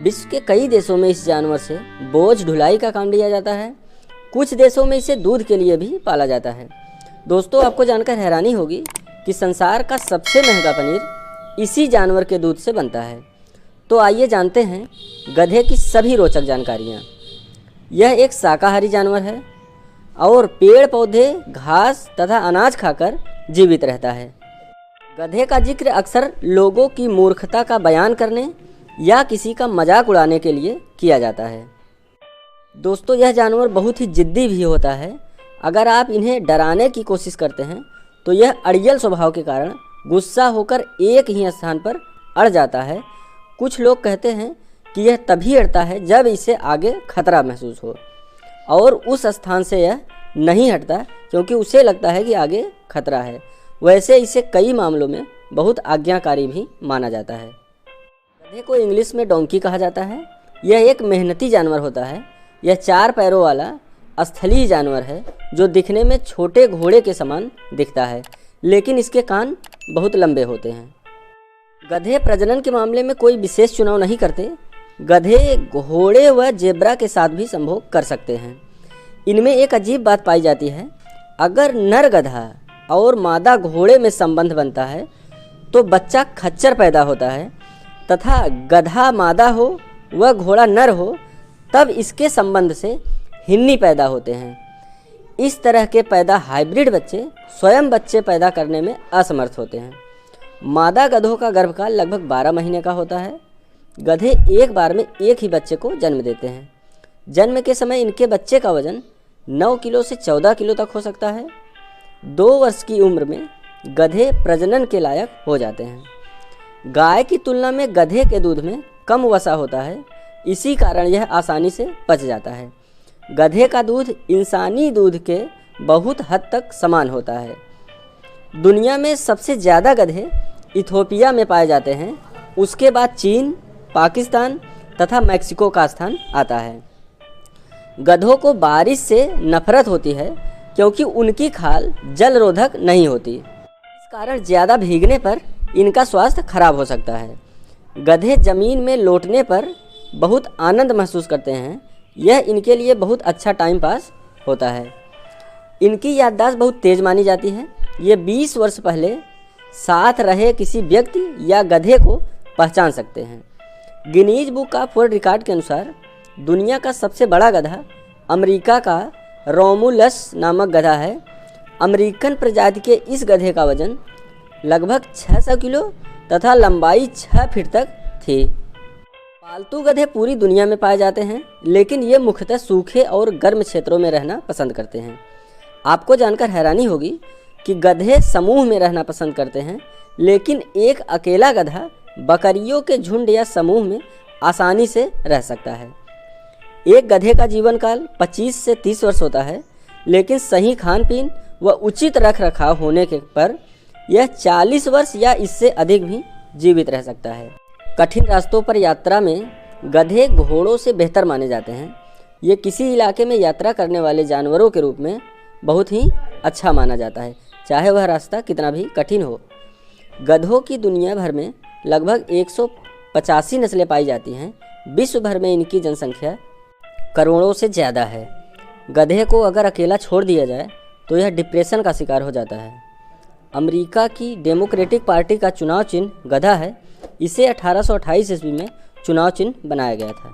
विश्व के कई देशों में इस जानवर से बोझ ढुलाई का काम लिया जाता है। कुछ देशों में इसे दूध के लिए भी पाला जाता है। दोस्तों, आपको जानकर हैरानी होगी कि संसार का सबसे महंगा पनीर इसी जानवर के दूध से बनता है। तो आइए जानते हैं गधे की सभी रोचक जानकारियाँ। यह एक शाकाहारी जानवर है और पेड़ पौधे, घास तथा अनाज खाकर जीवित रहता है। गधे का जिक्र अक्सर लोगों की मूर्खता का बयान करने या किसी का मजाक उड़ाने के लिए किया जाता है। दोस्तों, यह जानवर बहुत ही जिद्दी भी होता है। अगर आप इन्हें डराने की कोशिश करते हैं तो यह अड़ियल स्वभाव के कारण गुस्सा होकर एक ही स्थान पर अड़ जाता है। कुछ लोग कहते हैं कि यह तभी अड़ता है जब इसे आगे खतरा महसूस हो और उस स्थान से यह नहीं हटता क्योंकि उसे लगता है कि आगे खतरा है। वैसे इसे कई मामलों में बहुत आज्ञाकारी भी माना जाता है। गधे को इंग्लिश में डोंकी कहा जाता है। यह एक मेहनती जानवर होता है। यह 4 पैरों वाला स्थलीय जानवर है जो दिखने में छोटे घोड़े के समान दिखता है, लेकिन इसके कान बहुत लंबे होते हैं। गधे प्रजनन के मामले में कोई विशेष चुनाव नहीं करते। गधे घोड़े व जेब्रा के साथ भी संभोग कर सकते हैं। इनमें एक अजीब बात पाई जाती है। अगर नर गधा और मादा घोड़े में संबंध बनता है तो बच्चा खच्चर पैदा होता है, तथा गधा मादा हो व घोड़ा नर हो तब इसके संबंध से हिन्नी पैदा होते हैं। इस तरह के पैदा हाइब्रिड बच्चे स्वयं बच्चे पैदा करने में असमर्थ होते हैं। मादा गधों का गर्भकाल लगभग 12 महीने का होता है। गधे एक बार में एक ही बच्चे को जन्म देते हैं। जन्म के समय इनके बच्चे का वजन 9 किलो से 14 किलो तक हो सकता है। 2 वर्ष की उम्र में गधे प्रजनन के लायक हो जाते हैं। गाय की तुलना में गधे के दूध में कम वसा होता है, इसी कारण यह आसानी से पच जाता है। गधे का दूध इंसानी दूध के बहुत हद तक समान होता है। दुनिया में सबसे ज़्यादा गधे इथोपिया में पाए जाते हैं। उसके बाद चीन, पाकिस्तान तथा मैक्सिको का स्थान आता है। गधों को बारिश से नफरत होती है क्योंकि उनकी खाल जल रोधक नहीं होती। इस कारण ज़्यादा भीगने पर इनका स्वास्थ्य खराब हो सकता है। गधे ज़मीन में लौटने पर बहुत आनंद महसूस करते हैं। यह इनके लिए बहुत अच्छा टाइम पास होता है। इनकी याददाश्त बहुत तेज़ मानी जाती है। ये 20 वर्ष पहले साथ रहे किसी व्यक्ति या गधे को पहचान सकते हैं। Guinness book of world record के अनुसार दुनिया का सबसे बड़ा गधा अमेरिका का रोमुलस नामक गधा है। अमेरिकन प्रजाति के इस गधे का वजन लगभग 600 किलो तथा लंबाई 6 फीट तक थी। पालतू गधे पूरी दुनिया में पाए जाते हैं, लेकिन ये मुख्यतः सूखे और गर्म क्षेत्रों में रहना पसंद करते हैं। आपको जानकर हैरानी होगी कि गधे समूह में रहना पसंद करते हैं, लेकिन एक अकेला गधा बकरियों के झुंड या समूह में आसानी से रह सकता है। एक गधे का जीवन काल 25 से 30 वर्ष होता है, लेकिन सही खान पीन व उचित रख रखाव होने के पर यह 40 वर्ष या इससे अधिक भी जीवित रह सकता है। कठिन रास्तों पर यात्रा में गधे घोड़ों से बेहतर माने जाते हैं। ये किसी इलाके में यात्रा करने वाले जानवरों के रूप में बहुत ही अच्छा माना जाता है, चाहे वह रास्ता कितना भी कठिन हो। गधों की दुनिया भर में लगभग 185 नस्लें पाई जाती हैं। विश्व भर में इनकी जनसंख्या करोड़ों से ज़्यादा है। गधे को अगर अकेला छोड़ दिया जाए तो यह डिप्रेशन का शिकार हो जाता है। अमेरिका की डेमोक्रेटिक पार्टी का चुनाव चिन्ह गधा है। इसे 1828 ईस्वी में चुनाव चिन्ह बनाया गया था।